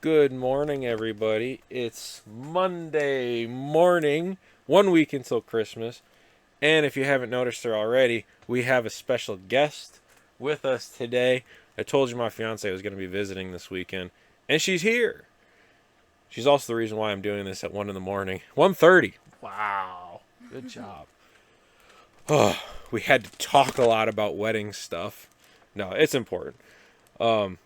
Good morning, everybody. It's Monday morning, 1 week until Christmas. And if you haven't noticed her already, we have a special guest with us today. I told you my fiance was going to be visiting this weekend, and she's here. She's also the reason why I'm doing this at 1 in the morning. 1:30. Wow. Good job. Oh, we had to talk a lot about wedding stuff. No, it's important. Um,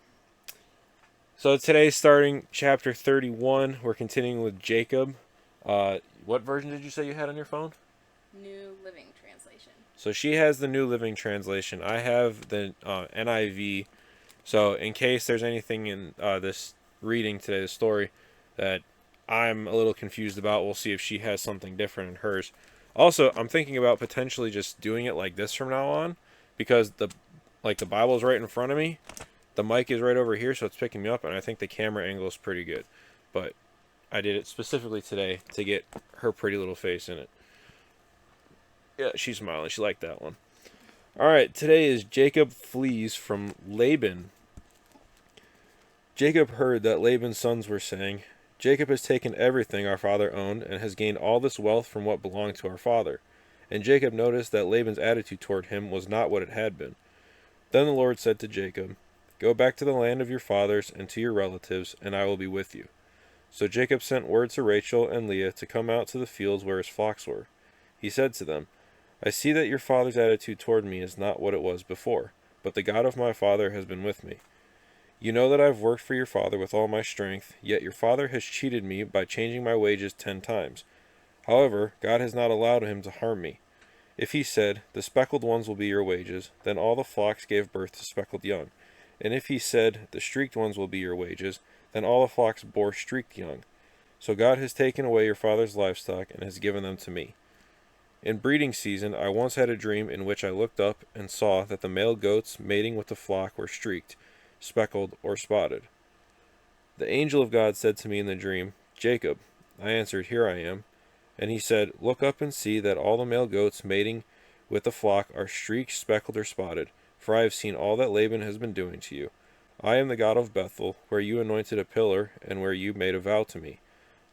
So today's starting chapter 31. We're continuing with Jacob. What version did you say you had on your phone? New Living Translation. So she has the New Living Translation. I have the NIV. So in case there's anything in this reading today, the story, that I'm a little confused about, we'll see if she has something different in hers. Also, I'm thinking about potentially just doing it like this from now on, because the Bible is right in front of me. The mic is right over here, so it's picking me up, and I think the camera angle is pretty good. But I did it specifically today to get her pretty little face in it. Yeah, she's smiling. She liked that one. All right, today is Jacob flees from Laban. Jacob heard that Laban's sons were saying, Jacob has taken everything our father owned and has gained all this wealth from what belonged to our father. And Jacob noticed that Laban's attitude toward him was not what it had been. Then the Lord said to Jacob, Go back to the land of your fathers and to your relatives, and I will be with you. So Jacob sent word to Rachel and Leah to come out to the fields where his flocks were. He said to them, I see that your father's attitude toward me is not what it was before, but the God of my father has been with me. You know that I have worked for your father with all my strength, yet your father has cheated me by changing my wages 10 times. However, God has not allowed him to harm me. If he said, The speckled ones will be your wages, then all the flocks gave birth to speckled young. And if he said, The streaked ones will be your wages, then all the flocks bore streaked young. So God has taken away your father's livestock and has given them to me. In breeding season, I once had a dream in which I looked up and saw that the male goats mating with the flock were streaked, speckled, or spotted. The angel of God said to me in the dream, Jacob. I answered, Here I am. And he said, Look up and see that all the male goats mating with the flock are streaked, speckled, or spotted, for I have seen all that Laban has been doing to you. I am the God of Bethel, where you anointed a pillar, and where you made a vow to me.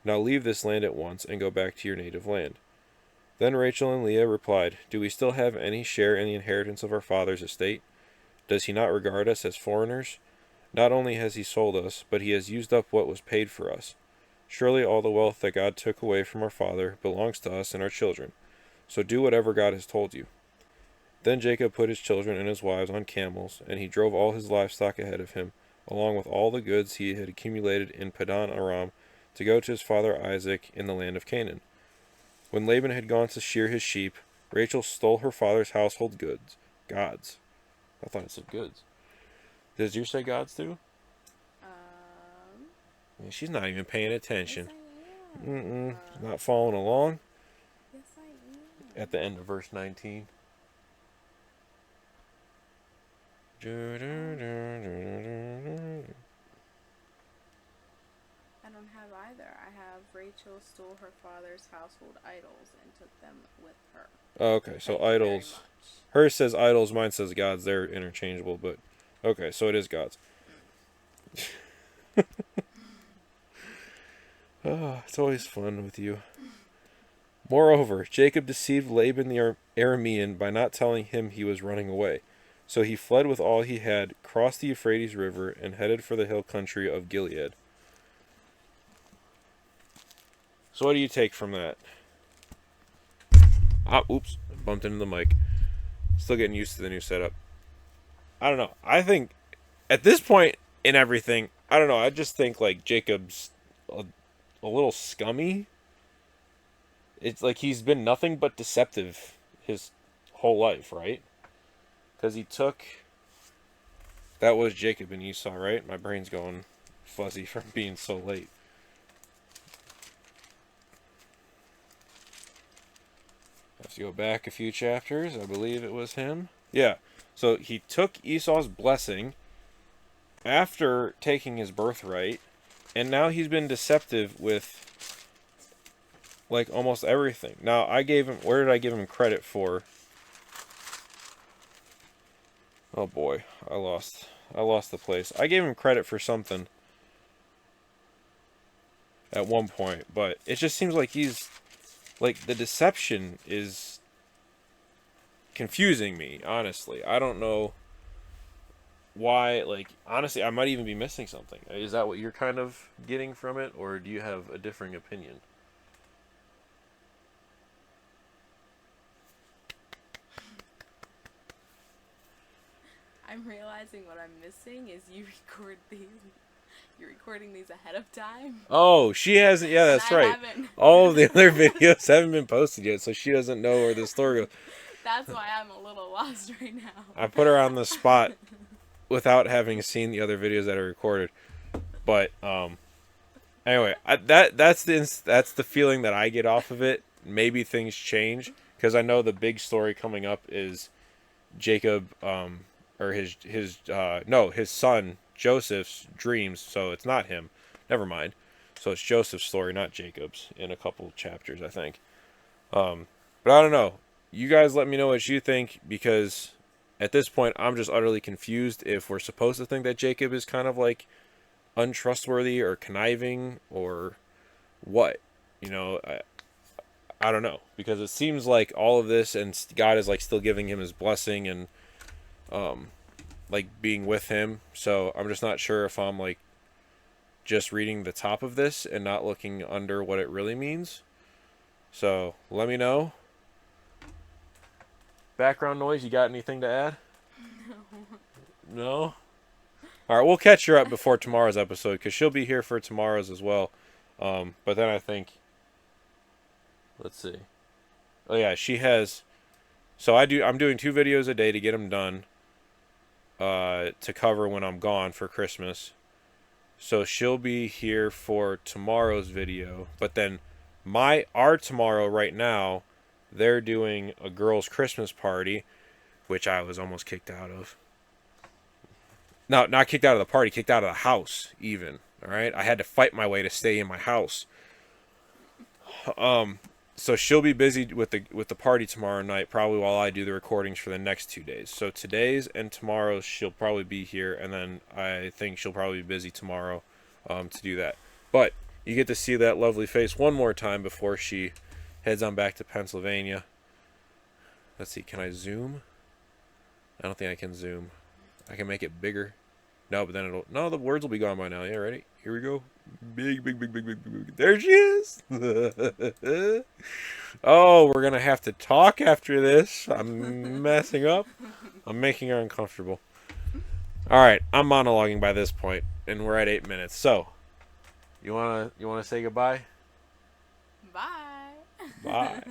Now leave this land at once, and go back to your native land. Then Rachel and Leah replied, Do we still have any share in the inheritance of our father's estate? Does he not regard us as foreigners? Not only has he sold us, but he has used up what was paid for us. Surely all the wealth that God took away from our father belongs to us and our children. So do whatever God has told you. Then Jacob put his children and his wives on camels, and he drove all his livestock ahead of him, along with all the goods he had accumulated in Padan Aram, to go to his father Isaac in the land of Canaan. When Laban had gone to shear his sheep, Rachel stole her father's household goods. Gods. I thought it said goods. Does yours say gods too? Um, Yeah, she's not even paying yes, attention. I am. Not following along Yes, I at am. the end of verse 19. Um, I don't have either. I have Rachel stole her father's household idols and took them with her. Oh, okay, so Thank you very idols. much. Hers says idols, mine says gods. They're interchangeable, but okay, so it is gods. Oh, it's always fun with you. Moreover, Jacob deceived Laban the Aramean by not telling him he was running away. So he fled with all he had, crossed the Euphrates River, and headed for the hill country of Gilead. So what do you take from that? Ah, oops, bumped into the mic. Still getting used to the new setup. I don't know. I think at this point in everything, I don't know. I just think like Jacob's a little scummy. It's like he's been nothing but deceptive his whole life, right? Because he took. That was Jacob and Esau, right? My brain's going fuzzy from being so late. I have to go back a few chapters. I believe it was him. Yeah. So he took Esau's blessing after taking his birthright, and now he's been deceptive with like almost everything. Now I gave him. Where did I give him credit for? Oh boy, I lost the place. I gave him credit for something. at one point, but it just seems like he's like the deception is confusing me, honestly. I don't know why, like, honestly, I might even be missing something. Is that what you're kind of getting from it, or do you have a differing opinion? I'm realizing what I'm missing is you record these. You're recording these ahead of time, Oh, she hasn't. Yeah, and that's I right. haven't. All of the other videos haven't been posted yet, so she doesn't know where the story goes. That's why I'm a little lost right I put her on the now. spot without having seen the other videos that are recorded. But anyway, that's the feeling that I get off of it. Maybe things change because I know the big story coming up is Jacob or his son Joseph's dreams. So it's not him. Never mind. So it's Joseph's story, not Jacob's, in a couple chapters, I think. But I don't know. You guys let me know what you think because at this point I'm just utterly confused if we're supposed to think that Jacob is kind of like untrustworthy or conniving or what. You know, I don't know because it seems like all of this and God is like still giving him his blessing and like being with him. So I'm just not sure if I'm like just reading the top of this and not looking under what it really means. So let me know. Background noise, you got anything to add? No? All right, we'll catch her up before tomorrow's episode because she'll be here for tomorrow's as well. But then I think, let's see. Oh yeah, she has. So I'm doing 2 videos a day to get them done. To cover when I'm gone for Christmas. So she'll be here for tomorrow's video. But then our tomorrow right now, they're doing a girls' Christmas party, which I was almost kicked out of. No, not kicked out of the party, kicked out of the house even. All right, I had to fight my way to stay in my house. So she'll be busy with the party tomorrow night, probably while I do the recordings for the next 2 days. So today's and tomorrow's she'll probably be here, and then I think she'll probably be busy tomorrow, to do that. But you get to see that lovely face one more time before she heads on back to Pennsylvania. Let's see, can I zoom? I don't think I can zoom. I can make it bigger. No, but then no, the words will be gone by now. Yeah, ready? Here we go. Big, big, big, big, big, big, big. There she is. Oh, we're gonna have to talk after this. I'm messing up. I'm making her uncomfortable. All right, I'm monologuing by this point, and we're at 8 minutes. So, you wanna say goodbye? Bye. Bye.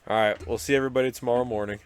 All right, we'll see everybody tomorrow morning.